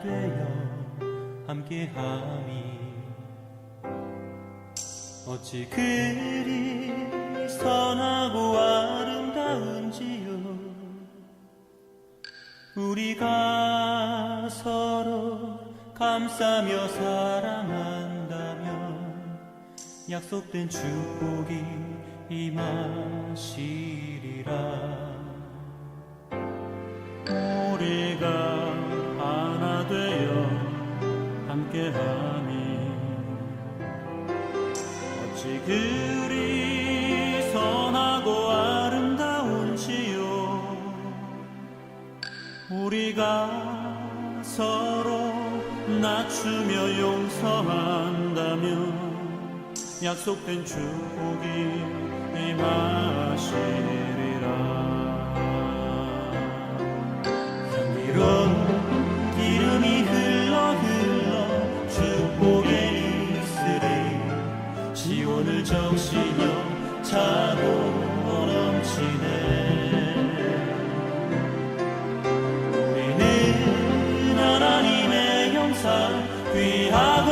하나 되어 함께함이 어찌 그리 선하고 아름다운지요. 우리가 서로 감싸며 사랑한다면 약속된 축복이 임하시리라. 우리가 하나 되어 함께함이 어찌 그리 선하고 아름다운지요. 우리가 서로 낮추며 용서한다면 약속된 축복이 임하시리라. 향기로운 기름이 흘러 축복에 있으리. 시온을 적시며 차고 넘치네. 우리는 하나님의 형상 귀하고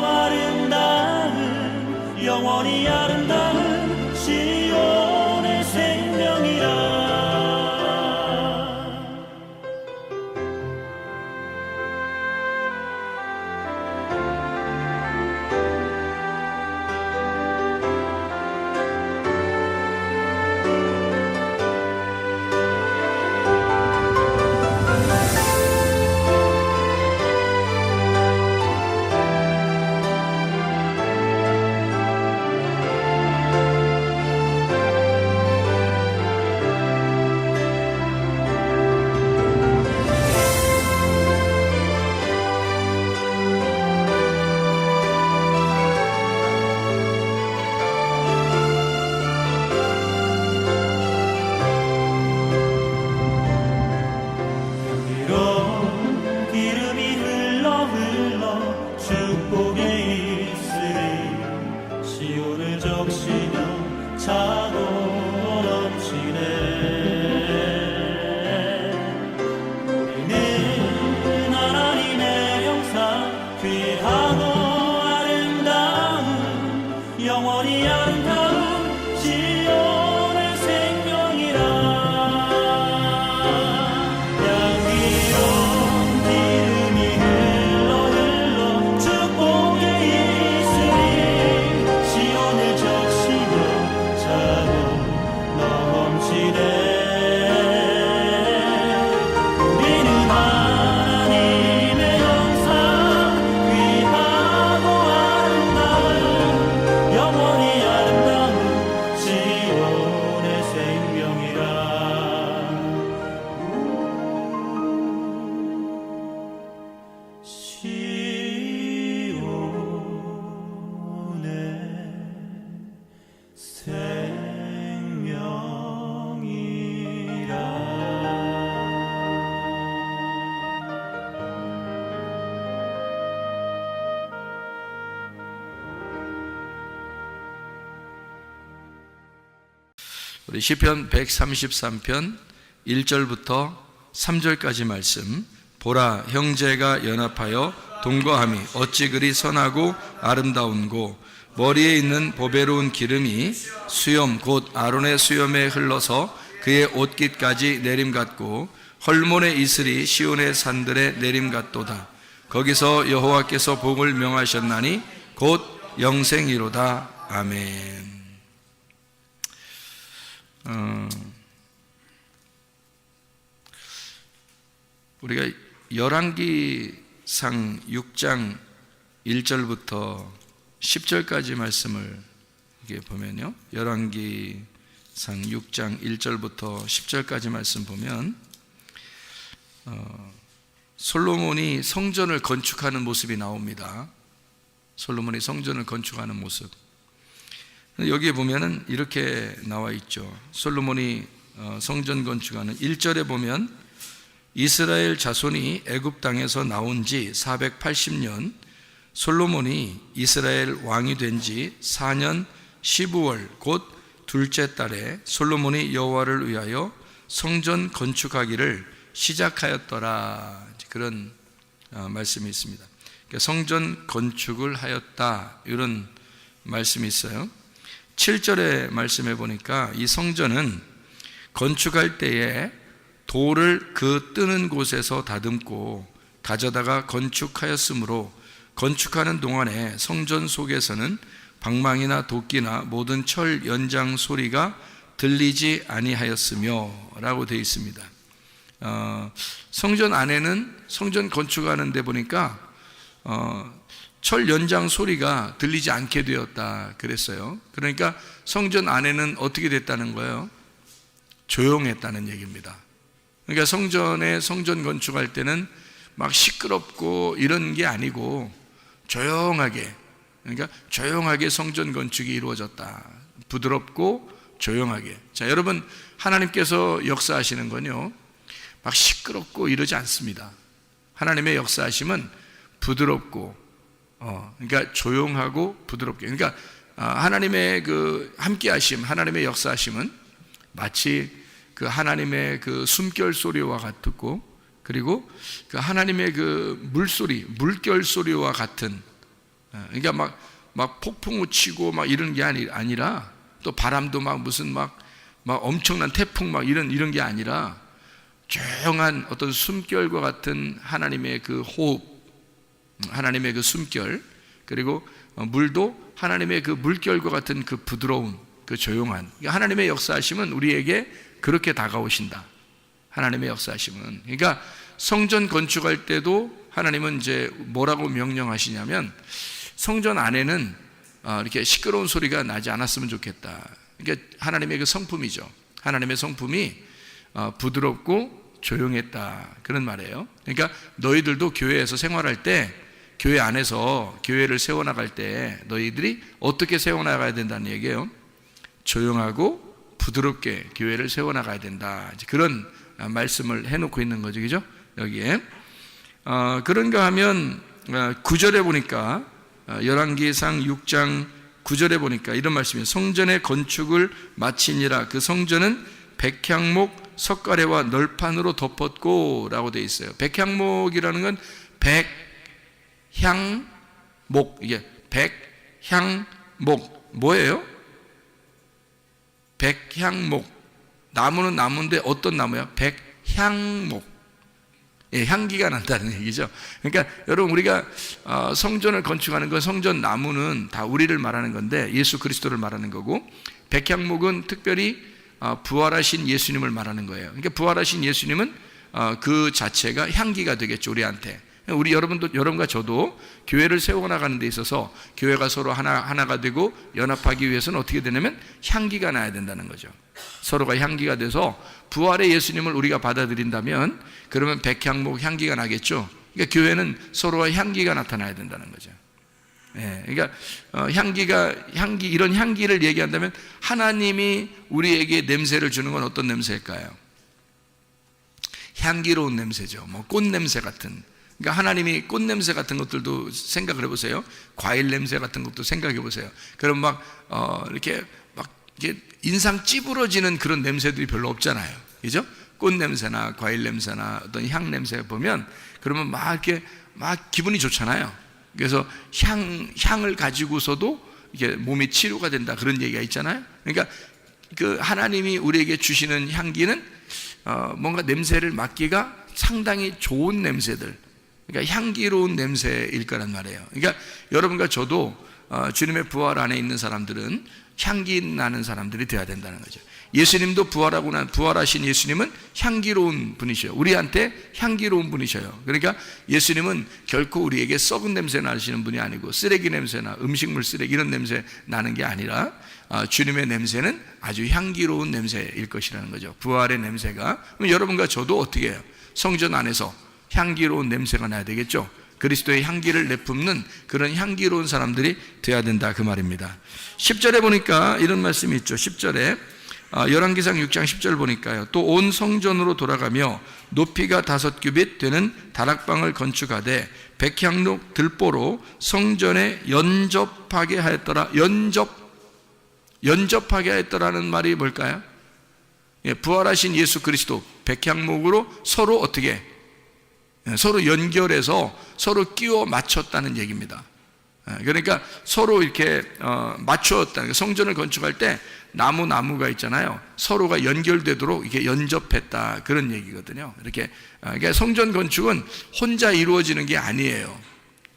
아름다운 영원히 아름다운 시온의 생명이라. 영원히 아름다운 시온의 생명이라. 향기로운 기름이 흘러 축복에 있으리. 시온을 적시며 차고 넘치네. 우리는 하나님의 형상 귀하고 아름다운 영원히 아름다운 시온의 생명이라. 시온의 생명이라. 우리 시편 133편 1절부터 3절까지 말씀. 보라, 형제가 연합하여 동거함이 어찌 그리 선하고 아름다운고. 머리에 있는 보배로운 기름이 수염 곧 아론의 수염에 흘러서 그의 옷깃까지 내림같고 헐몬의 이슬이 시온의 산들에 내림같도다. 거기서 여호와께서 복을 명하셨나니 곧 영생이로다. 아멘. 우리가 열왕기상 6장 1절부터 10절까지 말씀을 이게 보면요, 열왕기상 6장 1절부터 10절까지 말씀 보면 솔로몬이 성전을 건축하는 모습이 나옵니다. 솔로몬이 성전을 건축하는 모습. 여기에 보면은 이렇게 나와 있죠. 솔로몬이 성전 건축하는 1절에 보면 이스라엘 자손이 애굽 땅에서 나온 지 480년, 솔로몬이 이스라엘 왕이 된 지 4년 15월 곧 둘째 달에 솔로몬이 여호와를 위하여 성전 건축하기를 시작하였더라. 그런 말씀이 있습니다. 그러니까 성전 건축을 하였다, 이런 말씀이 있어요. 7절의 말씀해 보니까 이 성전은 건축할 때에 돌을 그 뜨는 곳에서 다듬고 가져다가 건축하였으므로 건축하는 동안에 성전 속에서는 방망이나 도끼나 모든 철 연장 소리가 들리지 아니하였으며 라고 되어 있습니다. 성전 안에는 성전 건축하는 데 보니까 철 연장 소리가 들리지 않게 되었다 그랬어요. 그러니까 성전 안에는 어떻게 됐다는 거예요? 조용했다는 얘기입니다. 그러니까 성전 건축할 때는 막 시끄럽고 이런 게 아니고 조용하게, 그러니까 조용하게 성전 건축이 이루어졌다. 부드럽고 조용하게. 자, 여러분, 하나님께서 역사하시는 건요, 막 시끄럽고 이러지 않습니다. 하나님의 역사하심은 부드럽고, 그러니까 조용하고 부드럽게. 그러니까 하나님의 그 함께하심, 하나님의 역사하심은 마치 그 하나님의 그 숨결 소리와 같고, 그리고 그 하나님의 그 물소리, 물결 소리와 같은, 그러니까 막 폭풍우 치고 막 이런 게 아니라, 또 바람도 막 무슨 막 엄청난 태풍 막 이런 게 아니라, 조용한 어떤 숨결과 같은 하나님의 그 호흡, 하나님의 그 숨결, 그리고 물도 하나님의 그 물결과 같은 그 부드러운, 그 조용한, 하나님의 역사하심은 우리에게 그렇게 다가오신다. 하나님의 역사하심은. 그러니까 성전 건축할 때도 하나님은 이제 뭐라고 명령하시냐면, 성전 안에는 이렇게 시끄러운 소리가 나지 않았으면 좋겠다. 그러니까 하나님의 그 성품이죠. 하나님의 성품이 부드럽고 조용했다, 그런 말이에요. 그러니까 너희들도 교회에서 생활할 때, 교회 안에서 교회를 세워나갈 때 너희들이 어떻게 세워나가야 된다는 얘기예요. 조용하고 부드럽게 교회를 세워나가야 된다, 그런 말씀을 해놓고 있는 거죠, 그죠? 여기에 그런가 하면 9절에 보니까, 열왕기상 6장 9절에 보니까 이런 말씀이에요. 성전의 건축을 마치니라. 그 성전은 백향목 석가래와 널판으로 덮었고 라고 되어 있어요. 백향목이라는 건 백향목, 이게 백향목 뭐예요? 백향목, 나무는 나무인데 어떤 나무야? 백향목. 예, 향기가 난다는 얘기죠. 그러니까 여러분, 우리가 성전을 건축하는 건, 성전 나무는 다 우리를 말하는 건데 예수 그리스도를 말하는 거고, 백향목은 특별히 부활하신 예수님을 말하는 거예요. 그러니까 부활하신 예수님은 그 자체가 향기가 되겠죠, 우리한테. 우리 여러분과 저도 교회를 세워나가는 데 있어서 교회가 서로 하나가 되고 연합하기 위해서는 어떻게 되냐면 향기가 나야 된다는 거죠. 서로가 향기가 돼서 부활의 예수님을 우리가 받아들인다면, 그러면 백향목 향기가 나겠죠. 그러니까 교회는 서로가 향기가 나타나야 된다는 거죠. 예, 그러니까 이런 향기를 얘기한다면, 하나님이 우리에게 냄새를 주는 건 어떤 냄새일까요? 향기로운 냄새죠. 뭐 꽃 냄새 같은. 그러니까 하나님이 꽃 냄새 같은 것들도 생각을 해보세요. 과일 냄새 같은 것도 생각해 보세요. 그럼 이렇게 인상 찌부러지는 그런 냄새들이 별로 없잖아요, 그죠? 꽃 냄새나 과일 냄새나 어떤 향 냄새 보면, 그러면 이렇게 기분이 좋잖아요. 그래서 향을 가지고서도 이게 몸이 치료가 된다, 그런 얘기가 있잖아요. 그러니까 그 하나님이 우리에게 주시는 향기는 뭔가 냄새를 맡기가 상당히 좋은 냄새들, 그러니까 향기로운 냄새일 거란 말이에요. 그러니까 여러분과 저도 주님의 부활 안에 있는 사람들은 향기 나는 사람들이 되어야 된다는 거죠. 예수님도 부활하신 예수님은 향기로운 분이셔요. 우리한테 향기로운 분이셔요. 그러니까 예수님은 결코 우리에게 썩은 냄새 나시는 분이 아니고, 쓰레기 냄새나 음식물 쓰레기 이런 냄새 나는 게 아니라, 주님의 냄새는 아주 향기로운 냄새일 것이라는 거죠. 부활의 냄새가. 그럼 여러분과 저도 어떻게 해요? 성전 안에서 향기로운 냄새가 나야 되겠죠. 그리스도의 향기를 내뿜는 그런 향기로운 사람들이 되어야 된다, 그 말입니다. 10절에 보니까 이런 말씀이 있죠. 10절에 열왕기상 6장 10절 보니까요, 또 온 성전으로 돌아가며 높이가 5규빗 되는 다락방을 건축하되 백향록 들보로 성전에 연접하게 하였더라. 연접하게 하였더라는 말이 뭘까요? 예, 부활하신 예수 그리스도 백향목으로 서로 어떻게 서로 연결해서 서로 끼워 맞췄다는 얘기입니다. 그러니까 서로 이렇게 맞추었다는, 성전을 건축할 때 나무가 있잖아요. 서로가 연결되도록 이렇게 연접했다, 그런 얘기거든요. 이렇게 그러니까 성전 건축은 혼자 이루어지는 게 아니에요.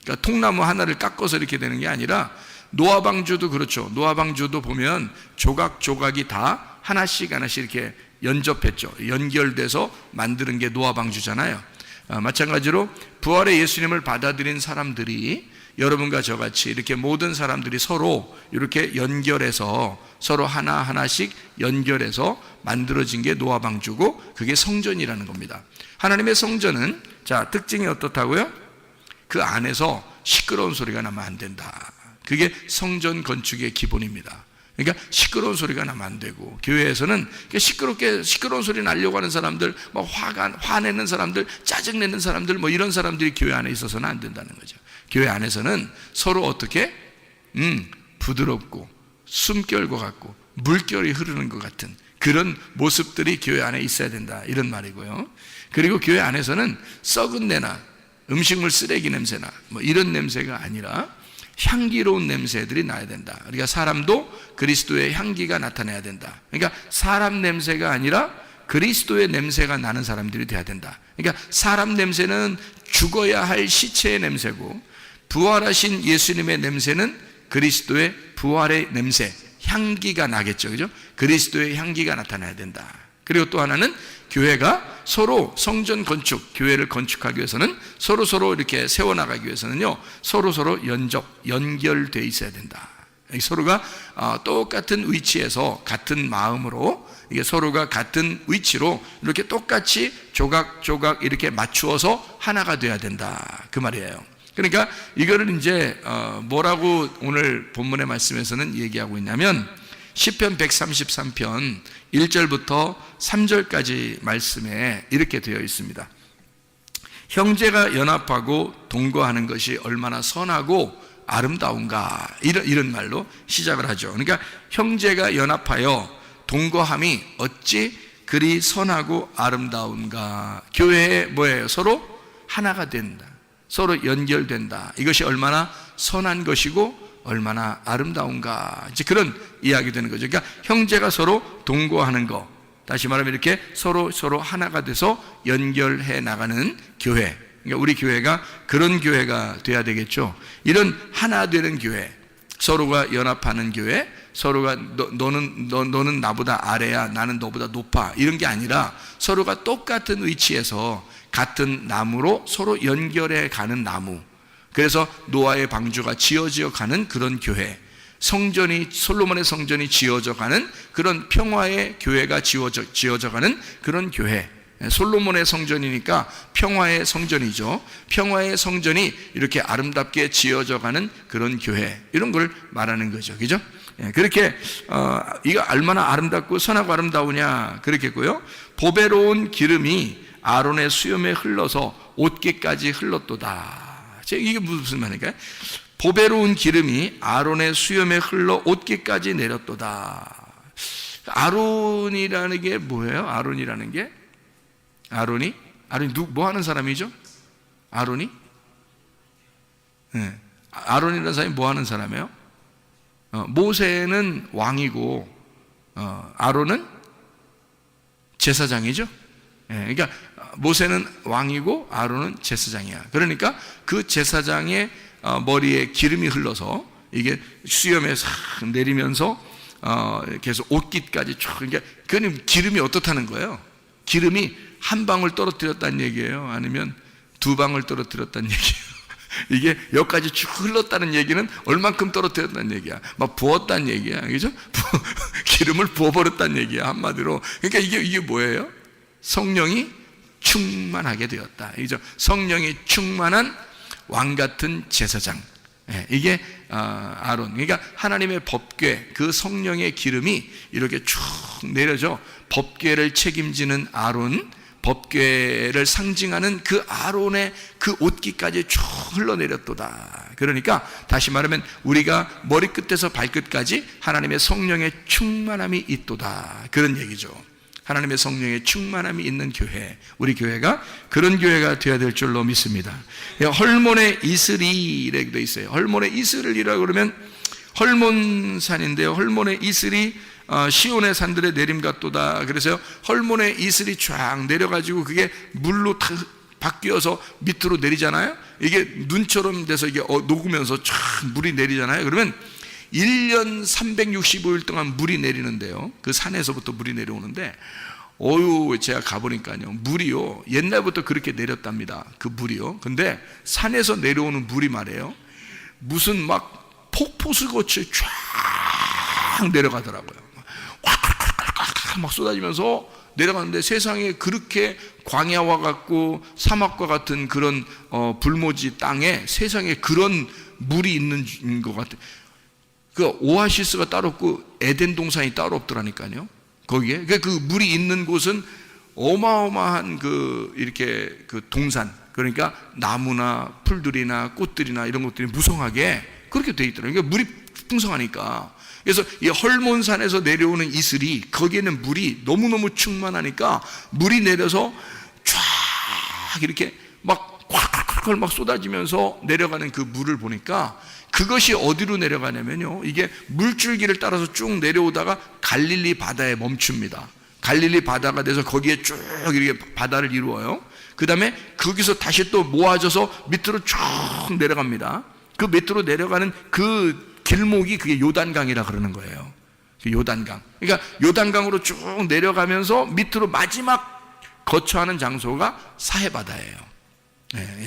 그러니까 통나무 하나를 깎아서 이렇게 되는 게 아니라, 노아방주도 그렇죠. 노아방주도 보면 조각조각이 다 하나씩 이렇게 연접했죠. 연결돼서 만드는 게 노아방주잖아요. 마찬가지로 부활의 예수님을 받아들인 사람들이, 여러분과 저같이 이렇게 모든 사람들이 서로 이렇게 연결해서 서로 하나하나씩 연결해서 만들어진 게 노아방주고, 그게 성전이라는 겁니다. 하나님의 성전은 자, 특징이 어떻다고요? 그 안에서 시끄러운 소리가 나면 안 된다. 그게 성전 건축의 기본입니다. 그러니까 시끄러운 소리가 나면 안 되고, 교회에서는 시끄러운 소리 나려고 하는 사람들, 화내는 사람들, 짜증내는 사람들, 이런 사람들이 교회 안에 있어서는 안 된다는 거죠. 교회 안에서는 서로 어떻게 부드럽고 숨결과 같고 물결이 흐르는 것 같은 그런 모습들이 교회 안에 있어야 된다, 이런 말이고요. 그리고 교회 안에서는 썩은 내나 음식물 쓰레기 냄새나 이런 냄새가 아니라 향기로운 냄새들이 나야 된다. 그러니까 사람도 그리스도의 향기가 나타나야 된다. 그러니까 사람 냄새가 아니라 그리스도의 냄새가 나는 사람들이 돼야 된다. 그러니까 사람 냄새는 죽어야 할 시체의 냄새고, 부활하신 예수님의 냄새는 그리스도의 부활의 냄새, 향기가 나겠죠, 그죠? 그리스도의 향기가 나타나야 된다. 그리고 또 하나는 교회가 서로 성전 건축, 교회를 건축하기 위해서는 서로 이렇게 세워나가기 위해서는요, 서로 연결되어 있어야 된다. 서로가 똑같은 위치에서 같은 마음으로, 이게 서로가 같은 위치로 이렇게 똑같이 조각조각 이렇게 맞추어서 하나가 돼야 된다, 그 말이에요. 그러니까 이거를 이제 뭐라고 오늘 본문의 말씀에서는 얘기하고 있냐면, 시편 133편 1절부터 3절까지 말씀에 이렇게 되어 있습니다. 형제가 연합하고 동거하는 것이 얼마나 선하고 아름다운가, 이런 말로 시작을 하죠. 그러니까 형제가 연합하여 동거함이 어찌 그리 선하고 아름다운가. 교회에 뭐예요? 서로 하나가 된다, 서로 연결된다. 이것이 얼마나 선한 것이고 얼마나 아름다운가, 이제 그런 이야기 되는 거죠. 그러니까 형제가 서로 동거하는 거, 다시 말하면 이렇게 서로 하나가 돼서 연결해 나가는 교회, 그러니까 우리 교회가 그런 교회가 돼야 되겠죠. 이런 하나 되는 교회, 서로가 연합하는 교회, 서로가 너는 나보다 아래야, 나는 너보다 높아, 이런 게 아니라 서로가 똑같은 위치에서 같은 나무로 서로 연결해 가는 나무. 그래서 노아의 방주가 지어져 가는 그런 교회, 솔로몬의 성전이 지어져 가는 그런 평화의 교회가 지어져 가는 그런 교회. 솔로몬의 성전이니까 평화의 성전이죠. 평화의 성전이 이렇게 아름답게 지어져 가는 그런 교회, 이런 걸 말하는 거죠, 그죠? 그렇게 이거 얼마나 아름답고 선하고 아름다우냐, 그렇겠고요. 보배로운 기름이 아론의 수염에 흘러서 옷깃까지 흘렀도다. 이게 무슨 말인가요? 보배로운 기름이 아론의 수염에 흘러 옷깃까지 내렸도다. 아론이라는 게 뭐예요? 아론이 뭐 하는 사람이죠? 아론이? 네. 아론이라는 사람이 뭐 하는 사람이에요? 모세는 왕이고 아론은 제사장이죠. 그러니까 모세는 왕이고 아론은 제사장이야. 그러니까 그 제사장의 머리에 기름이 흘러서 이게 수염에 싹 내리면서 계속 옷깃까지 쭉, 그러니까 그는 기름이 어떻다는 거예요? 기름이 한 방울 떨어뜨렸다는 얘기예요? 아니면 두 방울 떨어뜨렸다는 얘기예요? 이게 여기까지 쭉 흘렀다는 얘기는 얼만큼 떨어뜨렸다는 얘기야? 막 부었다는 얘기야, 그죠? 기름을 부어버렸다는 얘기야, 한마디로. 그러니까 이게 뭐예요? 성령이 충만하게 되었다, 그죠? 성령이 충만한 왕 같은 제사장. 이게 아론. 그러니까 하나님의 법궤, 그 성령의 기름이 이렇게 쭉 내려져 법궤를 책임지는 아론, 법궤를 상징하는 그 아론의 그 옷깃까지 쭉 흘러내렸도다. 그러니까 다시 말하면 우리가 머리끝에서 발끝까지 하나님의 성령의 충만함이 있도다, 그런 얘기죠. 하나님의 성령의 충만함이 있는 교회, 우리 교회가 그런 교회가 되어야 될 줄로 믿습니다. 헐몬의 이슬이라고 되어 있어요. 헐몬의 이슬이라고 그러면 헐몬산인데요, 헐몬의 이슬이 시온의 산들의 내림 같도다. 그래서 헐몬의 이슬이 쫙 내려가지고 그게 물로 다 바뀌어서 밑으로 내리잖아요. 이게 눈처럼 돼서 이게 녹으면서 쫙 물이 내리잖아요. 그러면 1년 365일 동안 물이 내리는데요, 그 산에서부터 물이 내려오는데, 제가 가보니까요, 물이요 옛날부터 그렇게 내렸답니다. 그 물이요. 근데 산에서 내려오는 물이 말이에요, 무슨 막 폭포수같이 쫙 내려가더라고요. 막 쏟아지면서 내려가는데, 세상에 그렇게 광야와 같고 사막과 같은 그런 불모지 땅에 세상에 그런 물이 있는 것 같아요. 그 오아시스가 따로 없고 에덴 동산이 따로 없더라니까요. 거기에 그 물이 있는 곳은 어마어마한 이렇게 동산, 그러니까 나무나 풀들이나 꽃들이나 이런 것들이 무성하게 그렇게 돼 있더라고요. 그러니까 물이 풍성하니까. 그래서 이 헐몬산에서 내려오는 이슬이, 거기에는 물이 너무너무 충만하니까 물이 내려서 쫙 이렇게 막 콸콸콸 막 쏟아지면서 내려가는 그 물을 보니까, 그것이 어디로 내려가냐면요, 이게 물줄기를 따라서 쭉 내려오다가 갈릴리 바다에 멈춥니다. 갈릴리 바다가 돼서 거기에 쭉 이렇게 바다를 이루어요. 그 다음에 거기서 다시 또 모아져서 밑으로 쭉 내려갑니다. 그 밑으로 내려가는 그 길목이 그게 요단강이라 그러는 거예요. 요단강. 그러니까 요단강으로 쭉 내려가면서 밑으로 마지막 거처하는 장소가 사해바다예요.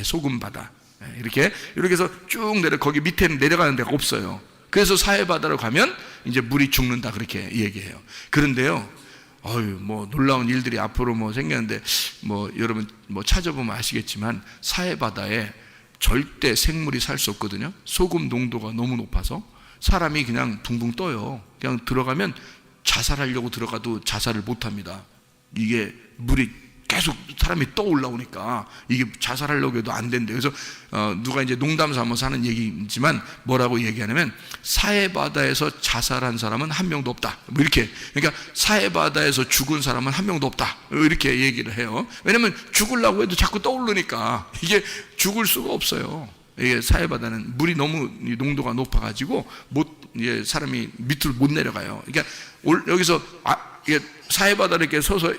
소금바다. 이렇게 해서 쭉 거기 밑에는 내려가는 데가 없어요. 그래서 사해바다로 가면 이제 물이 죽는다, 그렇게 얘기해요. 그런데요, 뭐 놀라운 일들이 앞으로 뭐 생겼는데, 여러분 찾아보면 아시겠지만 사해바다에 절대 생물이 살 수 없거든요. 소금 농도가 너무 높아서 사람이 그냥 붕붕 떠요. 그냥 들어가면 자살하려고 들어가도 자살을 못합니다. 이게 물이 계속 사람이 떠 올라오니까 이게 자살하려고 해도 안 된대요. 그래서 누가 이제 농담 삼아서 하는 얘기지만 뭐라고 얘기하냐면, 사해바다에서 자살한 사람은 한 명도 없다, 뭐 이렇게. 그러니까 사해바다에서 죽은 사람은 한 명도 없다, 이렇게 얘기를 해요. 왜냐면 죽으려고 해도 자꾸 떠오르니까 이게 죽을 수가 없어요. 이게 사해바다는 물이 너무 농도가 높아가지고 사람이 밑으로 못 내려가요. 그러니까 여기서 이게 사해바다를 이렇게 서서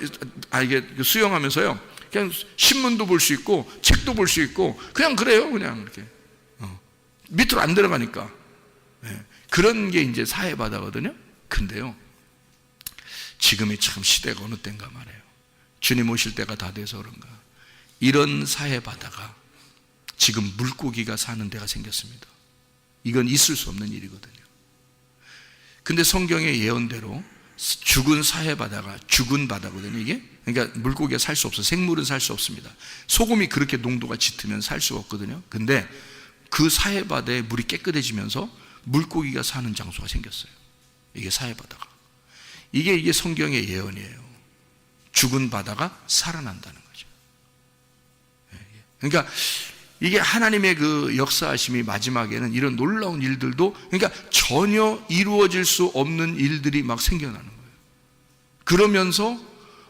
이게 수영하면서요, 그냥 신문도 볼 수 있고 책도 볼 수 있고 그냥 그래요. 그냥 이렇게 밑으로 안 들어가니까. 그런 게 이제 사해바다거든요. 근데요, 지금이 참 시대가 어느 때인가 말이에요. 주님 오실 때가 다 돼서 그런가, 이런 사해바다가 지금 물고기가 사는 데가 생겼습니다. 이건 있을 수 없는 일이거든요. 근데 성경의 예언대로 죽은 사해바다가 죽은 바다거든요, 이게. 그러니까 물고기가 살 수 없어요. 생물은 살 수 없습니다. 소금이 그렇게 농도가 짙으면 살 수가 없거든요. 근데 그 사해바다에 물이 깨끗해지면서 물고기가 사는 장소가 생겼어요. 이게 사해바다가. 이게 성경의 예언이에요. 죽은 바다가 살아난다는 거죠. 그러니까 이게 하나님의 그 역사하심이 마지막에는 이런 놀라운 일들도, 그러니까 전혀 이루어질 수 없는 일들이 막 생겨나는 거예요. 그러면서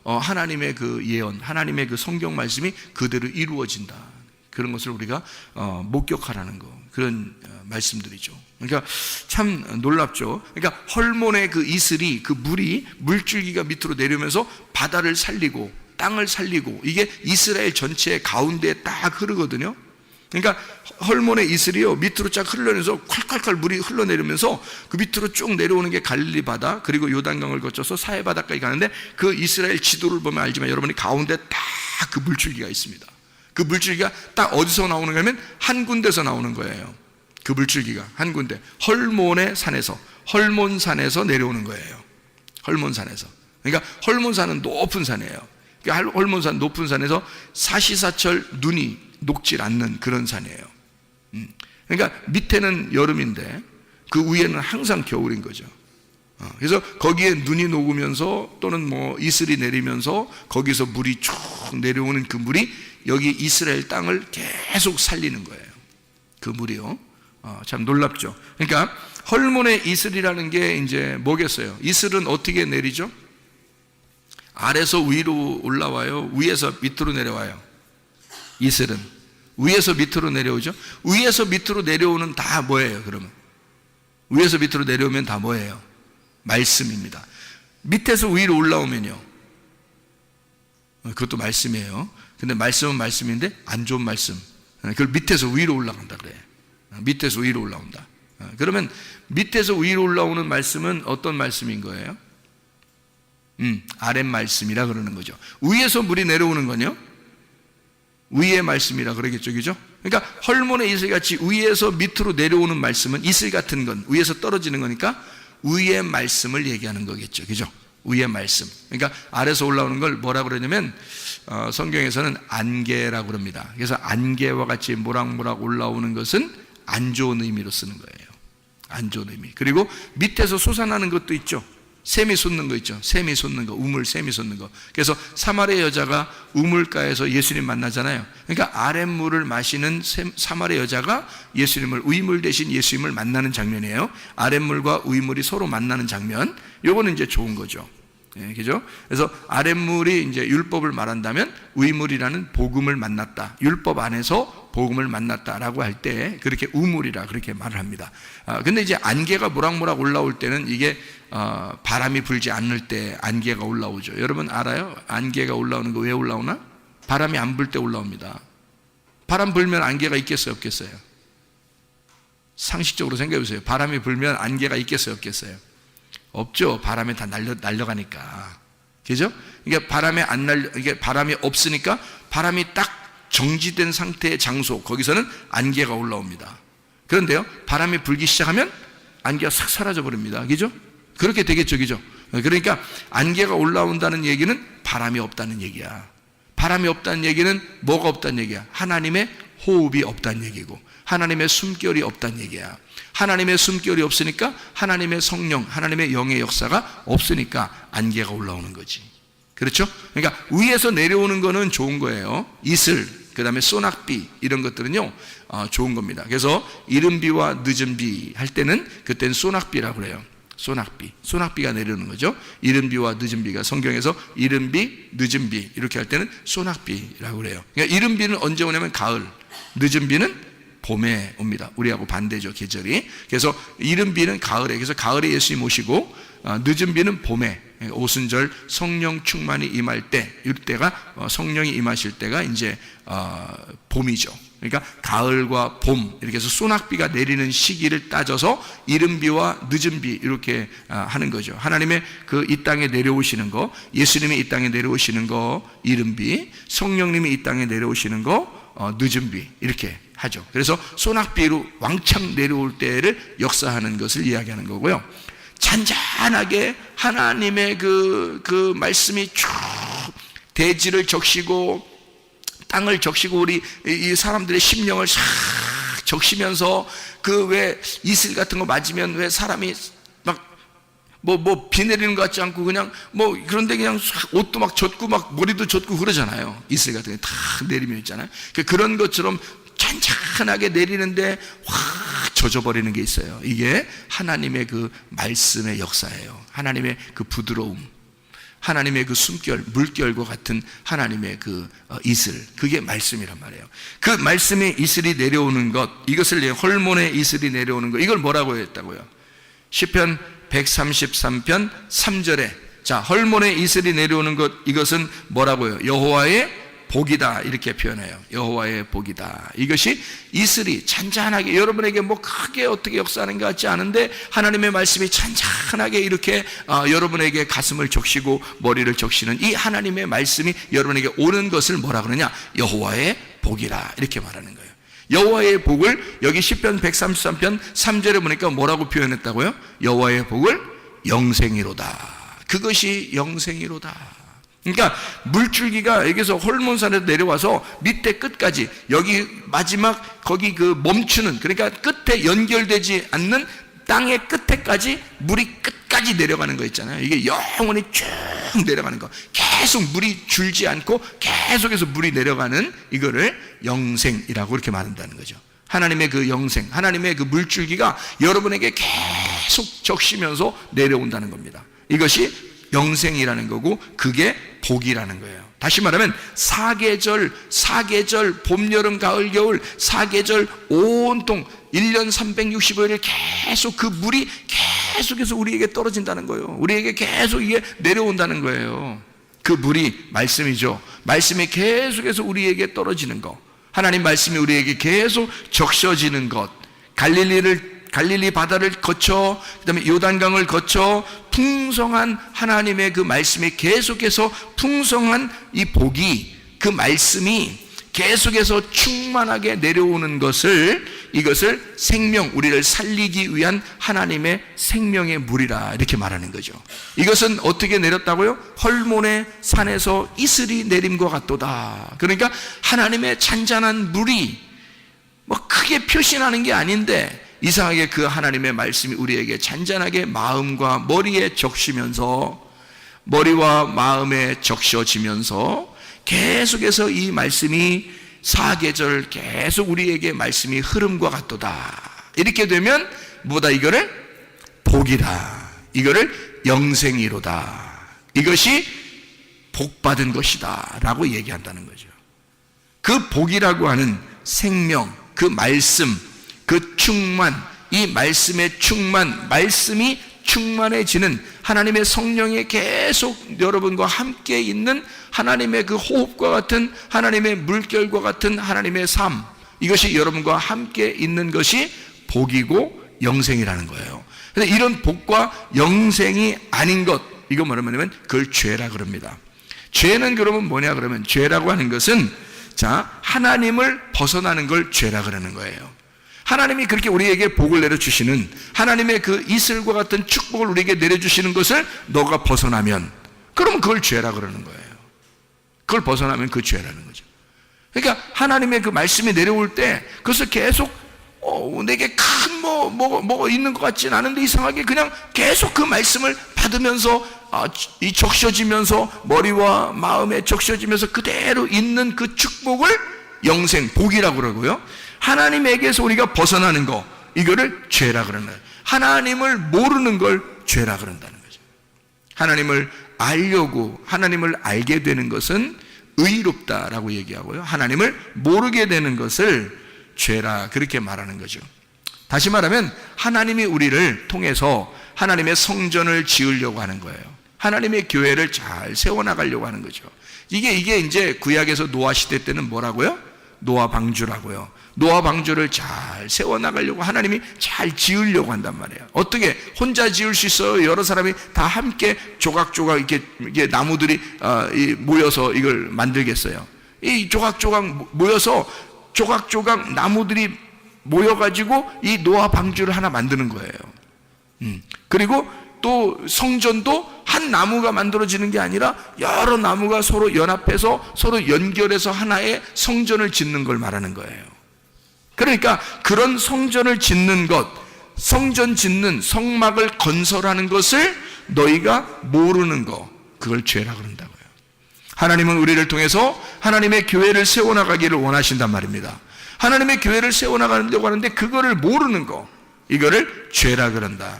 하나님의 그 예언, 하나님의 그 성경 말씀이 그대로 이루어진다, 그런 것을 우리가 목격하라는 거, 그런 말씀들이죠. 그러니까 참 놀랍죠. 그러니까 헐몬의 그 이슬이, 그 물이, 물줄기가 밑으로 내려오면서 바다를 살리고 땅을 살리고, 이게 이스라엘 전체의 가운데에 딱 흐르거든요. 그러니까 헐몬의 이슬이요, 밑으로 쫙 흘러내면서 콸콸콸 물이 흘러내리면서 그 밑으로 쭉 내려오는 게 갈릴리 바다, 그리고 요단강을 거쳐서 사해바다까지 가는데, 그 이스라엘 지도를 보면 알지만 여러분이 가운데 딱 그 물줄기가 있습니다. 그 물줄기가 딱 어디서 나오는가 하면 한 군데서 나오는 거예요. 그 물줄기가 한 군데, 헐몬의 산에서, 헐몬산에서 내려오는 거예요. 헐몬산에서. 그러니까 헐몬산은 높은 산이에요. 헐몬산, 높은 산에서 사시사철 눈이 녹질 않는 그런 산이에요. 그러니까 밑에는 여름인데 그 위에는 항상 겨울인 거죠. 그래서 거기에 눈이 녹으면서 또는 뭐 이슬이 내리면서 거기서 물이 쭉 내려오는 그 물이 여기 이스라엘 땅을 계속 살리는 거예요. 그 물이요. 참 놀랍죠. 그러니까 헐몬의 이슬이라는 게 이제 뭐겠어요? 이슬은 어떻게 내리죠? 아래서 위로 올라와요? 위에서 밑으로 내려와요? 이슬은 위에서 밑으로 내려오죠? 위에서 밑으로 내려오는 다 뭐예요, 그러면? 위에서 밑으로 내려오면 다 뭐예요? 말씀입니다. 밑에서 위로 올라오면요? 그것도 말씀이에요. 근데 말씀은 말씀인데 안 좋은 말씀. 그걸 밑에서 위로 올라간다 그래요. 밑에서 위로 올라온다. 그러면 밑에서 위로 올라오는 말씀은 어떤 말씀인 거예요? 아랫 말씀이라 그러는 거죠. 위에서 물이 내려오는 건요? 위의 말씀이라 그러겠죠, 그죠? 그러니까 헐몬의 이슬같이 위에서 밑으로 내려오는 말씀은 이슬 같은 건 위에서 떨어지는 거니까 위의 말씀을 얘기하는 거겠죠, 그죠? 위의 말씀. 그러니까 아래서 올라오는 걸 뭐라 그러냐면 성경에서는 안개라고 그럽니다. 그래서 안개와 같이 모락모락 올라오는 것은 안 좋은 의미로 쓰는 거예요. 안 좋은 의미. 그리고 밑에서 솟아나는 것도 있죠. 샘이 솟는 거 있죠. 샘이 솟는 거, 우물, 샘이 솟는 거. 그래서 사마리아 여자가 우물가에서 예수님 만나잖아요. 그러니까 아랫물을 마시는 사마리아 여자가 예수님을, 위물 대신 예수님을 만나는 장면이에요. 아랫물과 위물이 서로 만나는 장면. 요거는 이제 좋은 거죠. 예, 그죠? 그래서 아랫물이 이제 율법을 말한다면 위물이라는 복음을 만났다. 율법 안에서 복음을 만났다라고 할 때 그렇게 우물이라 그렇게 말을 합니다. 근데 이제 안개가 모락모락 올라올 때는 이게 바람이 불지 않을 때 안개가 올라오죠. 여러분 알아요? 안개가 올라오는 거 왜 올라오나? 바람이 안 불 때 올라옵니다. 바람 불면 안개가 있겠어요, 없겠어요? 상식적으로 생각해 보세요. 바람이 불면 안개가 있겠어요, 없겠어요? 없죠. 바람에 다 날려가니까. 그죠? 그러니까 이게 바람이 없으니까 바람이 딱 정지된 상태의 장소, 거기서는 안개가 올라옵니다. 그런데요, 바람이 불기 시작하면 안개가 싹 사라져 버립니다. 그죠? 그렇게 되겠죠, 그죠? 그러니까 안개가 올라온다는 얘기는 바람이 없다는 얘기야. 바람이 없다는 얘기는 뭐가 없다는 얘기야? 하나님의 호흡이 없다는 얘기고, 하나님의 숨결이 없다는 얘기야. 하나님의 숨결이 없으니까 하나님의 성령, 하나님의 영의 역사가 없으니까 안개가 올라오는 거지. 그렇죠? 그러니까 위에서 내려오는 거는 좋은 거예요. 이슬, 그 다음에 소낙비 이런 것들은요 좋은 겁니다. 그래서 이른 비와 늦은 비 할 때는 그때는 소낙비라고 그래요. 소낙비가 내려오는 거죠. 이른 비와 늦은 비가 성경에서 이른 비, 늦은 비 이렇게 할 때는 소낙비라고 그래요. 그러니까 이른 비는 언제 오냐면 가을, 늦은 비는 봄에 옵니다. 우리하고 반대죠, 계절이. 그래서 이른 비는 가을에, 그래서 가을에 예수님 오시고 늦은 비는 봄에, 오순절 성령 충만이 임할 때, 이때가 성령이 임하실 때가 이제 봄이죠. 그러니까 가을과 봄 이렇게 해서 소낙비가 내리는 시기를 따져서 이른 비와 늦은 비 이렇게 하는 거죠. 하나님의 그 이 땅에 내려오시는 거, 예수님이 이 땅에 내려오시는 거 이른 비, 성령님이 이 땅에 내려오시는 거 늦은 비 이렇게 하죠. 그래서 소낙비로 왕창 내려올 때를 역사하는 것을 이야기하는 거고요. 잔잔하게 하나님의 그 말씀이 쭉 대지를 적시고 땅을 적시고 우리 이 사람들의 심령을 싹 적시면서 그 왜 이슬 같은 거 맞으면 왜 사람이 막 비 내리는 것 같지 않고 그냥 그런데 그냥 옷도 막 젖고 막 머리도 젖고 그러잖아요. 이슬 같은 게 다 내리면 있잖아요. 그런 것처럼 잔잔하게 내리는데 확 젖어버리는 게 있어요. 이게 하나님의 그 말씀의 역사예요. 하나님의 그 부드러움, 하나님의 그 숨결, 물결과 같은 하나님의 그 이슬, 그게 말씀이란 말이에요. 그 말씀의 이슬이 내려오는 것, 이것을 헐몬의 이슬이 내려오는 것, 이걸 뭐라고 했다고요? 시편 133편 3절에 자, 헐몬의 이슬이 내려오는 것, 이것은 뭐라고요? 여호와의 복이다 이렇게 표현해요. 여호와의 복이다. 이것이 이슬이 잔잔하게 여러분에게 크게 어떻게 역사하는 것 같지 않은데 하나님의 말씀이 잔잔하게 이렇게 여러분에게 가슴을 적시고 머리를 적시는 이 하나님의 말씀이 여러분에게 오는 것을 뭐라 그러냐? 여호와의 복이라 이렇게 말하는 거예요. 여호와의 복을 여기 시편 133편 3절에 보니까 뭐라고 표현했다고요? 여호와의 복을 영생이로다. 그것이 영생이로다. 그러니까 물줄기가 여기서 헐몬산에서 내려와서 밑에 끝까지 여기 마지막 거기 그 멈추는, 그러니까 끝에 연결되지 않는 땅의 끝에까지 물이 끝까지 내려가는 거 있잖아요. 이게 영원히 쭉 내려가는 거, 계속 물이 줄지 않고 계속해서 물이 내려가는 이거를 영생이라고 이렇게 말한다는 거죠. 하나님의 그 영생, 하나님의 그 물줄기가 여러분에게 계속 적시면서 내려온다는 겁니다. 이것이 영생이라는 거고 그게 복이라는 거예요. 다시 말하면 사계절, 봄, 여름, 가을, 겨울, 사계절 온통 1년 365일을 계속 그 물이 계속해서 우리에게 떨어진다는 거예요. 우리에게 계속 이게 내려온다는 거예요. 그 물이 말씀이죠. 말씀이 계속해서 우리에게 떨어지는 것, 하나님 말씀이 우리에게 계속 적셔지는 것, 갈릴리 바다를 거쳐 그다음에 요단강을 거쳐 풍성한 하나님의 그 말씀이 계속해서 풍성한 이 복이, 그 말씀이 계속해서 충만하게 내려오는 것을, 이것을 생명, 우리를 살리기 위한 하나님의 생명의 물이라 이렇게 말하는 거죠. 이것은 어떻게 내렸다고요? 헐몬의 산에서 이슬이 내림과 같도다. 그러니까 하나님의 잔잔한 물이 뭐 크게 표시나는 게 아닌데 이상하게 그 하나님의 말씀이 우리에게 잔잔하게 마음과 머리에 적시면서, 머리와 마음에 적셔지면서 계속해서 이 말씀이 사계절 계속 우리에게 말씀이 흐름과 같도다. 이렇게 되면 뭐다? 이거를 복이다, 이거를 영생이로다, 이것이 복받은 것이다 라고 얘기한다는 거죠. 그 복이라고 하는 생명, 그 말씀, 그 충만, 이 말씀의 충만, 말씀이 충만해지는 하나님의 성령이 계속 여러분과 함께 있는 하나님의 그 호흡과 같은, 하나님의 물결과 같은 하나님의 삶, 이것이 여러분과 함께 있는 것이 복이고 영생이라는 거예요. 그런데 이런 복과 영생이 아닌 것, 이거 뭐냐면 그걸 죄라 그럽니다. 죄는 그러면 뭐냐 그러면, 죄라고 하는 것은 하나님을 벗어나는 걸 죄라 그러는 거예요. 하나님이 그렇게 우리에게 복을 내려주시는, 하나님의 그 이슬과 같은 축복을 우리에게 내려주시는 것을 너가 벗어나면, 그러면 그걸 죄라 그러는 거예요. 그걸 벗어나면 그 죄라는 거죠. 그러니까 하나님의 그 말씀이 내려올 때 그것을 계속 내게 큰 뭐가 있는 것 같지는 않은데 이상하게 그냥 계속 그 말씀을 받으면서 이 적셔지면서 머리와 마음에 적셔지면서 그대로 있는 그 축복을 영생, 복이라고 그러고요. 하나님에게서 우리가 벗어나는 거, 이거를 죄라 그러는 거예요. 하나님을 모르는 걸 죄라 그런다는 거죠. 하나님을 알려고, 하나님을 알게 되는 것은 의롭다라고 얘기하고요, 하나님을 모르게 되는 것을 죄라 그렇게 말하는 거죠. 다시 말하면 하나님이 우리를 통해서 하나님의 성전을 지으려고 하는 거예요. 하나님의 교회를 잘 세워나가려고 하는 거죠. 이게 이제 구약에서 노아 시대 때는 뭐라고요? 노아 방주라고요. 노아 방주를 잘 세워나가려고 하나님이 잘 지으려고 한단 말이에요. 어떻게 혼자 지을 수 있어요? 여러 사람이 다 함께 조각조각 이렇게 나무들이 모여서 이걸 만들겠어요? 이 조각조각 모여서 조각조각 나무들이 모여가지고 이 노아 방주를 하나 만드는 거예요. 그리고 또 성전도 한 나무가 만들어지는 게 아니라 여러 나무가 서로 연합해서 서로 연결해서 하나의 성전을 짓는 걸 말하는 거예요. 그러니까 그런 성전을 짓는 것, 성전 짓는 성막을 건설하는 것을 너희가 모르는 거, 그걸 죄라 그런다고요. 하나님은 우리를 통해서 하나님의 교회를 세워나가기를 원하신단 말입니다. 하나님의 교회를 세워나가려고 하는데 그거를 모르는 거, 이거를 죄라 그런다.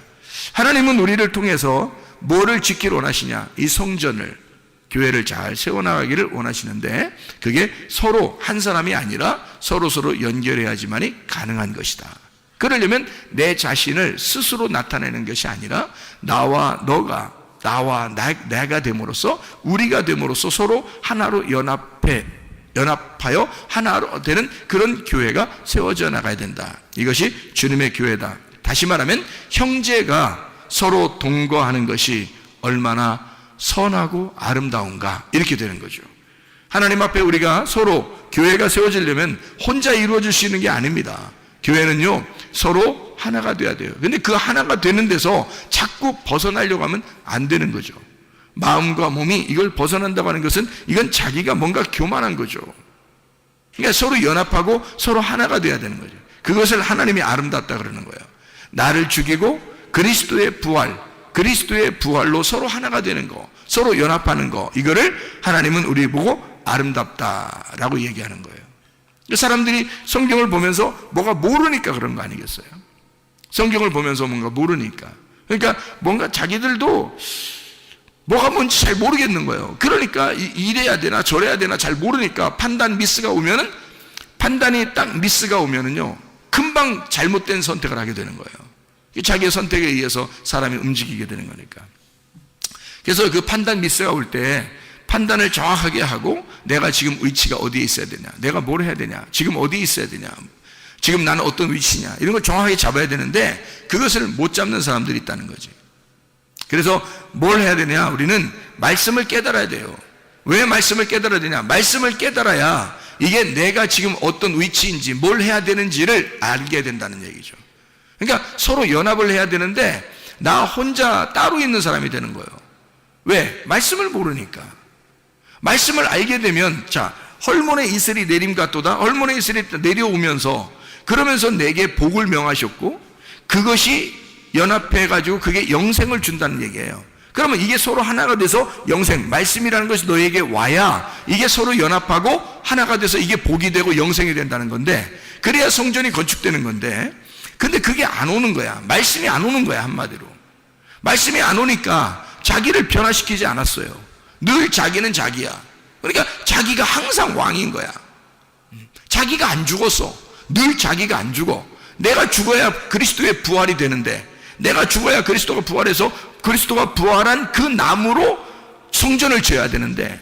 하나님은 우리를 통해서 뭐를 짓기를 원하시냐? 이 성전을, 교회를 잘 세워나가기를 원하시는데 그게 서로 한 사람이 아니라 서로 연결해야지만이 가능한 것이다. 그러려면 내 자신을 스스로 나타내는 것이 아니라 나와 너가, 나와 내가 됨으로써, 우리가 됨으로써 서로 하나로 연합하여 하나로 되는 그런 교회가 세워져 나가야 된다. 이것이 주님의 교회다. 다시 말하면 형제가 서로 동거하는 것이 얼마나 선하고 아름다운가, 이렇게 되는 거죠. 하나님 앞에 우리가 서로 교회가 세워지려면 혼자 이루어질 수 있는 게 아닙니다. 교회는요 서로 하나가 돼야 돼요. 근데 그 하나가 되는 데서 자꾸 벗어나려고 하면 안 되는 거죠. 마음과 몸이 이걸 벗어난다고 하는 것은 이건 자기가 뭔가 교만한 거죠. 그러니까 서로 연합하고 서로 하나가 돼야 되는 거죠. 그것을 하나님이 아름답다 그러는 거예요. 나를 죽이고 그리스도의 부활로 서로 하나가 되는 거, 서로 연합하는 거, 이거를 하나님은 우리 보고 아름답다라고 얘기하는 거예요. 사람들이 성경을 보면서 뭐가 모르니까 그런 거 아니겠어요? 성경을 보면서 뭔가 모르니까. 그러니까 뭔가 자기들도 뭐가 뭔지 잘 모르겠는 거예요. 그러니까 이래야 되나 저래야 되나 잘 모르니까 판단이 딱 미스가 오면은요, 금방 잘못된 선택을 하게 되는 거예요. 자기의 선택에 의해서 사람이 움직이게 되는 거니까. 그래서 그 판단 미스가 올 때 판단을 정확하게 하고, 내가 지금 위치가 어디에 있어야 되냐, 내가 뭘 해야 되냐, 지금 어디에 있어야 되냐, 지금 나는 어떤 위치냐, 이런 걸 정확하게 잡아야 되는데 그것을 못 잡는 사람들이 있다는 거지. 그래서 뭘 해야 되냐, 우리는 말씀을 깨달아야 돼요. 왜 말씀을 깨달아야 되냐, 말씀을 깨달아야 이게 내가 지금 어떤 위치인지 뭘 해야 되는지를 알게 된다는 얘기죠. 그러니까 서로 연합을 해야 되는데 나 혼자 따로 있는 사람이 되는 거예요. 왜? 말씀을 모르니까. 말씀을 알게 되면, 자, 헐몬의 이슬이 내림 같도다. 헐몬의 이슬이 내려오면서, 그러면서 내게 복을 명하셨고, 그것이 연합해가지고 그게 영생을 준다는 얘기예요. 그러면 이게 서로 하나가 돼서 영생, 말씀이라는 것이 너에게 와야 이게 서로 연합하고 하나가 돼서 이게 복이 되고 영생이 된다는 건데, 그래야 성전이 건축되는 건데, 근데 그게 안 오는 거야. 말씀이 안 오는 거야, 한마디로. 말씀이 안 오니까 자기를 변화시키지 않았어요. 늘 자기는 자기야. 그러니까 자기가 항상 왕인 거야. 자기가 안 죽었어. 늘 자기가 안 죽어. 내가 죽어야 그리스도의 부활이 되는데, 내가 죽어야 그리스도가 부활해서 그리스도가 부활한 그 나무로 성전을 지어야 되는데,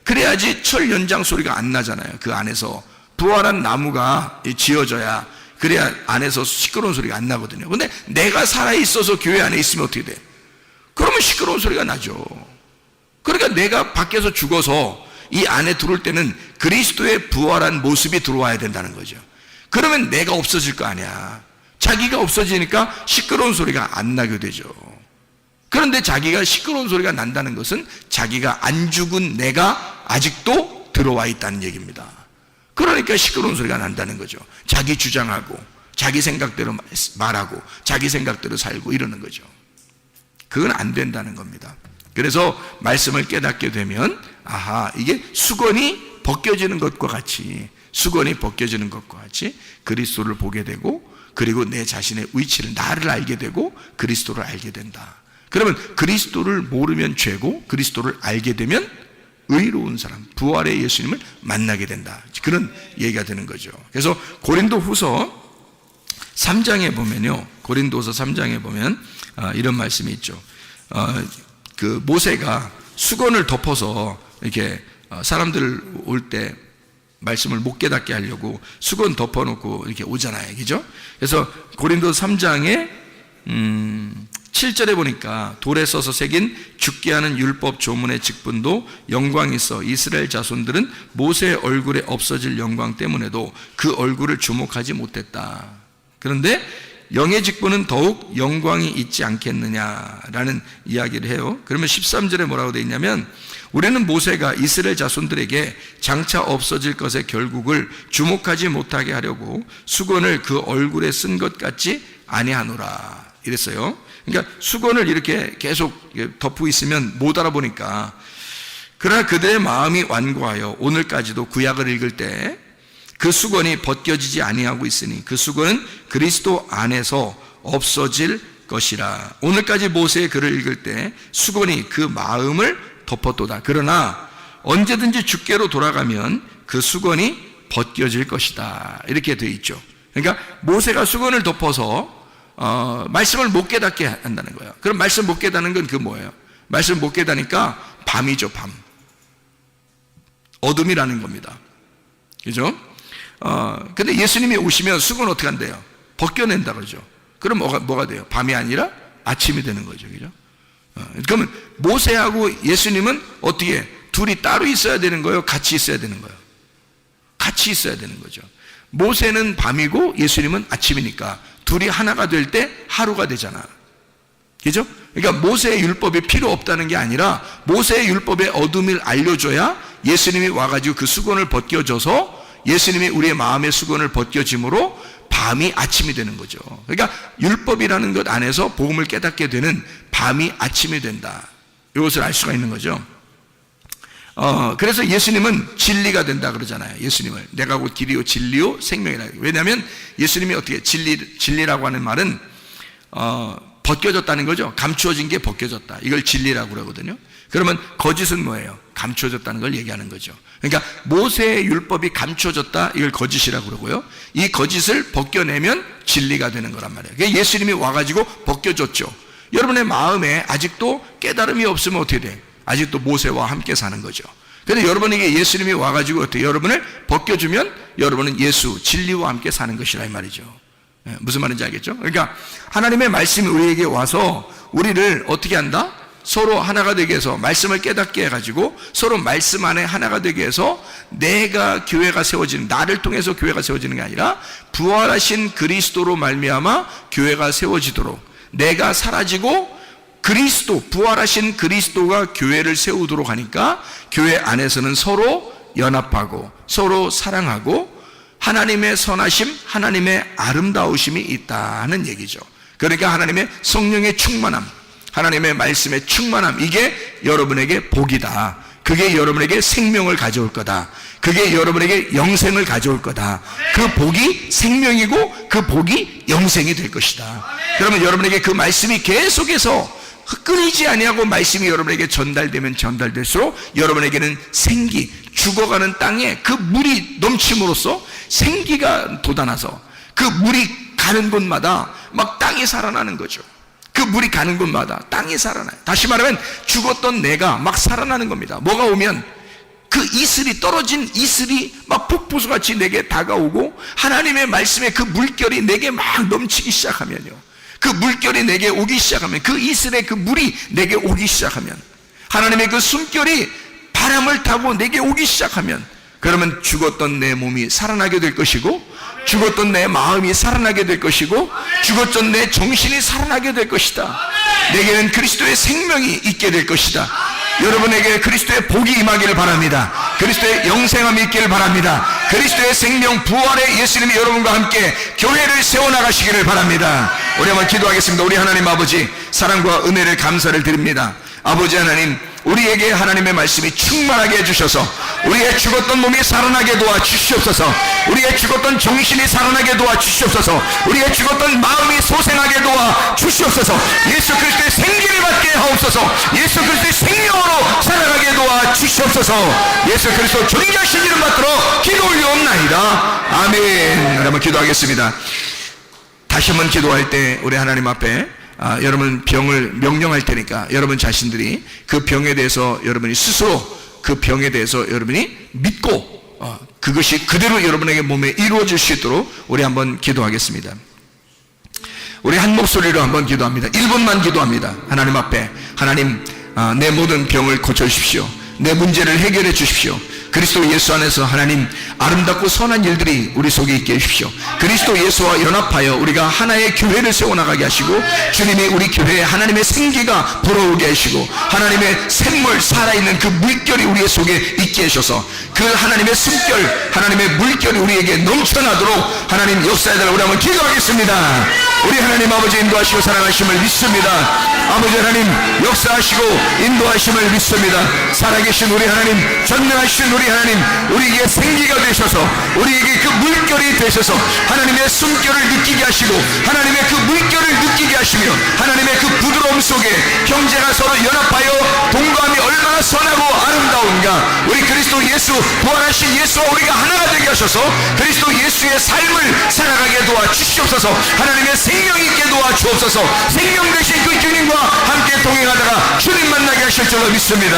그래야지 철 연장 소리가 안 나잖아요. 그 안에서 부활한 나무가 지어져야, 그래야 안에서 시끄러운 소리가 안 나거든요. 근데 내가 살아있어서 교회 안에 있으면 어떻게 돼? 그러면 시끄러운 소리가 나죠. 그러니까 내가 밖에서 죽어서 이 안에 들어올 때는 그리스도의 부활한 모습이 들어와야 된다는 거죠. 그러면 내가 없어질 거 아니야. 자기가 없어지니까 시끄러운 소리가 안 나게 되죠. 그런데 자기가 시끄러운 소리가 난다는 것은 자기가 안 죽은 내가 아직도 들어와 있다는 얘기입니다. 그러니까 시끄러운 소리가 난다는 거죠. 자기 주장하고 자기 생각대로 말하고 자기 생각대로 살고 이러는 거죠. 그건 안 된다는 겁니다. 그래서 말씀을 깨닫게 되면, 아하, 이게 수건이 벗겨지는 것과 같이, 수건이 벗겨지는 것과 같이 그리스도를 보게 되고, 그리고 내 자신의 위치를, 나를 알게 되고 그리스도를 알게 된다. 그러면 그리스도를 모르면 죄고, 그리스도를 알게 되면 의로운 사람, 부활의 예수님을 만나게 된다. 그런 얘기가 되는 거죠. 그래서 고린도후서 3장에 보면요, 고린도서 3장에 보면 이런 말씀이 있죠. 그 모세가 수건을 덮어서 이렇게 사람들 올 때 말씀을 못 깨닫게 하려고 수건 덮어놓고 이렇게 오잖아요, 그죠? 그래서 고린도서 3장에 7절에 보니까, 돌에 써서 새긴 죽게 하는 율법 조문의 직분도 영광이 있어 이스라엘 자손들은 모세의 얼굴에 없어질 영광 때문에도 그 얼굴을 주목하지 못했다. 그런데 영의 직분은 더욱 영광이 있지 않겠느냐라는 이야기를 해요. 그러면 13절에 뭐라고 되어 있냐면, 우리는 모세가 이스라엘 자손들에게 장차 없어질 것의 결국을 주목하지 못하게 하려고 수건을 그 얼굴에 쓴 것 같지 아니하노라 이랬어요. 그러니까 수건을 이렇게 계속 덮고 있으면 못 알아보니까, 그러나 그들의 마음이 완고하여 오늘까지도 구약을 읽을 때 그 수건이 벗겨지지 아니하고 있으니 그 수건은 그리스도 안에서 없어질 것이라. 오늘까지 모세의 글을 읽을 때 수건이 그 마음을 덮었도다. 그러나 언제든지 주께로 돌아가면 그 수건이 벗겨질 것이다. 이렇게 되어 있죠. 그러니까 모세가 수건을 덮어서 말씀을 못 깨닫게 한다는 거예요. 그럼 말씀 못 깨닫는 건 그 뭐예요? 말씀 못 깨닫으니까 밤이죠, 밤. 어둠이라는 겁니다. 그죠? 근데 예수님이 오시면 수건 어떻게 한대요? 벗겨낸다 그러죠. 그럼 뭐가 돼요? 밤이 아니라 아침이 되는 거죠. 그죠? 그러면 모세하고 예수님은 어떻게, 둘이 따로 있어야 되는 거예요? 같이 있어야 되는 거예요? 같이 있어야 되는 거죠. 모세는 밤이고 예수님은 아침이니까 둘이 하나가 될 때 하루가 되잖아. 그죠? 그러니까 모세의 율법이 필요 없다는 게 아니라, 모세의 율법의 어둠을 알려줘야 예수님이 와가지고 그 수건을 벗겨줘서 예수님이 우리의 마음의 수건을 벗겨짐으로 밤이 아침이 되는 거죠. 그러니까 율법이라는 것 안에서 복음을 깨닫게 되는 밤이 아침이 된다. 이것을 알 수가 있는 거죠. 그래서 예수님은 진리가 된다 그러잖아요. 예수님을 내가 곧 길이요 진리요 생명이라. 왜냐하면 예수님이 어떻게 진리라고 하는 말은 벗겨졌다는 거죠. 감추어진 게 벗겨졌다. 이걸 진리라고 그러거든요. 그러면 거짓은 뭐예요? 감추어졌다는 걸 얘기하는 거죠. 그러니까 모세의 율법이 감추어졌다, 이걸 거짓이라고 그러고요. 이 거짓을 벗겨내면 진리가 되는 거란 말이에요. 그러니까 예수님이 와가지고 벗겨줬죠. 여러분의 마음에 아직도 깨달음이 없으면 어떻게 돼? 아직도 모세와 함께 사는 거죠. 그런데 여러분에게 예수님이 와가지고 어떻게 여러분을 벗겨주면 여러분은 예수, 진리와 함께 사는 것이라 이 말이죠. 무슨 말인지 알겠죠? 그러니까 하나님의 말씀이 우리에게 와서 우리를 어떻게 한다? 서로 하나가 되게 해서 말씀을 깨닫게 해가지고 서로 말씀 안에 하나가 되게 해서 내가 교회가 세워지는, 나를 통해서 교회가 세워지는 게 아니라 부활하신 그리스도로 말미암아 교회가 세워지도록, 내가 사라지고 그리스도, 부활하신 그리스도가 교회를 세우도록 하니까 교회 안에서는 서로 연합하고 서로 사랑하고 하나님의 선하심, 하나님의 아름다우심이 있다는 얘기죠. 그러니까 하나님의 성령의 충만함, 하나님의 말씀의 충만함, 이게 여러분에게 복이다. 그게 여러분에게 생명을 가져올 거다. 그게 여러분에게 영생을 가져올 거다. 그 복이 생명이고 그 복이 영생이 될 것이다. 그러면 여러분에게 그 말씀이 계속해서 끊이지 아니하고 말씀이 여러분에게 전달되면 전달될수록 여러분에게는 생기, 죽어가는 땅에 그 물이 넘침으로써 생기가 돋아나서 그 물이 가는 곳마다 막 땅이 살아나는 거죠. 그 물이 가는 곳마다 땅이 살아나요. 다시 말하면 죽었던 내가 막 살아나는 겁니다. 뭐가 오면 그 이슬이, 떨어진 이슬이 막 폭포수같이 내게 다가오고 하나님의 말씀에 그 물결이 내게 막 넘치기 시작하면요, 그 물결이 내게 오기 시작하면, 그 이슬의 그 물이 내게 오기 시작하면, 하나님의 그 숨결이 바람을 타고 내게 오기 시작하면, 그러면 죽었던 내 몸이 살아나게 될 것이고, 죽었던 내 마음이 살아나게 될 것이고, 죽었던 내 정신이 살아나게 될 것이다. 내게는 그리스도의 생명이 있게 될 것이다. 여러분에게 그리스도의 복이 임하기를 바랍니다. 그리스도의 영생함이 있기를 바랍니다. 그리스도의 생명, 부활의 예수님이 여러분과 함께 교회를 세워나가시기를 바랍니다. 우리 한번 기도하겠습니다. 우리 하나님 아버지, 사랑과 은혜를 감사를 드립니다. 아버지 하나님, 우리에게 하나님의 말씀이 충만하게 해주셔서 우리의 죽었던 몸이 살아나게 도와주시옵소서. 우리의 죽었던 정신이 살아나게 도와주시옵소서. 우리의 죽었던 마음이 소생하게 도와주시옵소서. 예수 그리스도의 생기를 받게 하옵소서. 예수 그리스도의 생명으로 살아가게 도와주시옵소서. 예수 그리스도 존귀하신 이름 받들어 기도 올려옵나이다. 아멘. 한번 기도하겠습니다. 다시 한번 기도할 때 우리 하나님 앞에 여러분 병을 명령할 테니까 여러분 자신들이 그 병에 대해서 여러분이 스스로 그 병에 대해서 여러분이 믿고 그것이 그대로 여러분에게 몸에 이루어질 수 있도록 우리 한번 기도하겠습니다. 우리 한 목소리로 한번 기도합니다. 1분만 기도합니다. 하나님 앞에, 하나님, 내 모든 병을 고쳐주십시오. 내 문제를 해결해 주십시오. 그리스도 예수 안에서 하나님 아름답고 선한 일들이 우리 속에 있게 해주십시오. 그리스도 예수와 연합하여 우리가 하나의 교회를 세워나가게 하시고, 주님이 우리 교회에 하나님의 생기가 불어오게 하시고, 하나님의 샘물, 살아있는 그 물결이 우리 속에 있게 하셔서 그 하나님의 숨결, 하나님의 물결이 우리에게 넘쳐나도록 하나님 역사해달라고 우리 한번 기도하겠습니다. 우리 하나님 아버지 인도하시고 사랑하심을 믿습니다. 아버지 하나님 역사하시고 인도하심을 믿습니다. 살아계신 우리 하나님, 전능하신 우리 하나님, 우리에게 생기가 되셔서 우리에게 그 물결이 되셔서 하나님의 숨결을 느끼게 하시고 하나님의 그 물결을 느끼게 하시며 하나님의 그 부드러움 속에 형제가 서로 연합하여 동거함이 얼마나 선하고 아름다운가. 우리 그리스도 예수, 부활하신 예수와 우리가 하나가 되게 하셔서 그리스도 예수의 삶을 살아가게 도와주시옵소서. 하나님의 생명이 있게 도와주옵소서. 생명 되신 그 주님과 함께 동행하다가 주님 만나게 하실 줄로 믿습니다.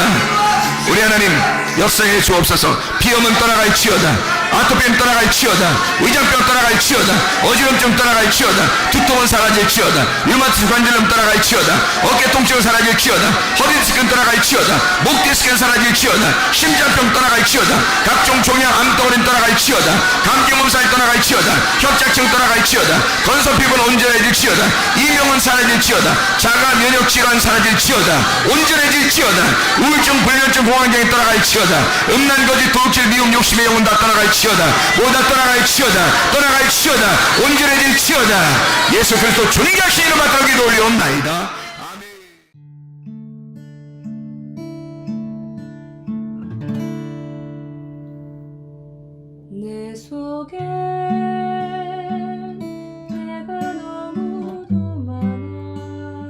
우리 하나님 역사해 주옵소서. 비염은 떠나갈지어다. 아토피는 떠나갈지어다. 위장병 떠나갈지어다. 어지럼증 떠나갈지어다. 두통은 사라질지어다. 류마티스 관절염 떠나갈지어다. 어깨 통증은 사라질지어다. 허리 디스크는 떠나갈지어다. 목 디스크는 사라질지어다. 심장병 떠나갈지어다. 각종 종양 암덩어리는 떠나갈지어다. 감기 몸살 떠나갈지어다. 협착증 떠나갈지어다. 건선 피부는 온전해질지어다. 이명은 사라질지어다. 자가 면역 질환 사라질지어다. 온전해질지어다. 우울증, 불면증, 공황장애 떠나갈지어다. 음란, 거짓, 도둑질, 미움, 욕심의 영혼 다 떠나갈지어다. 모두 떠나갈지어다. 떠나갈지어다. 온전해질지어다. 예수 그리스도 존귀하신 이름 받들어 기도 올리옵나이다. 내 속에 내가 너무도 많아.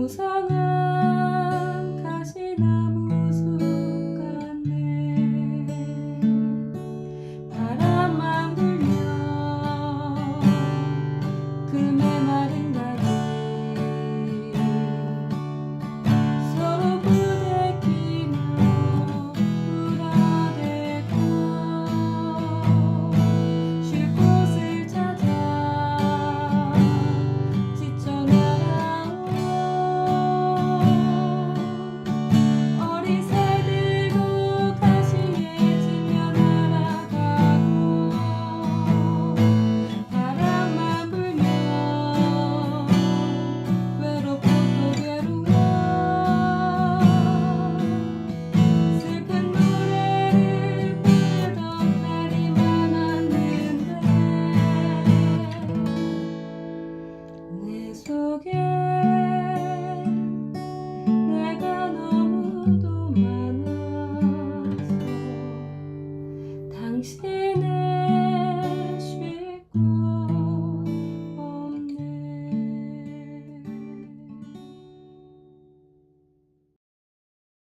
우상을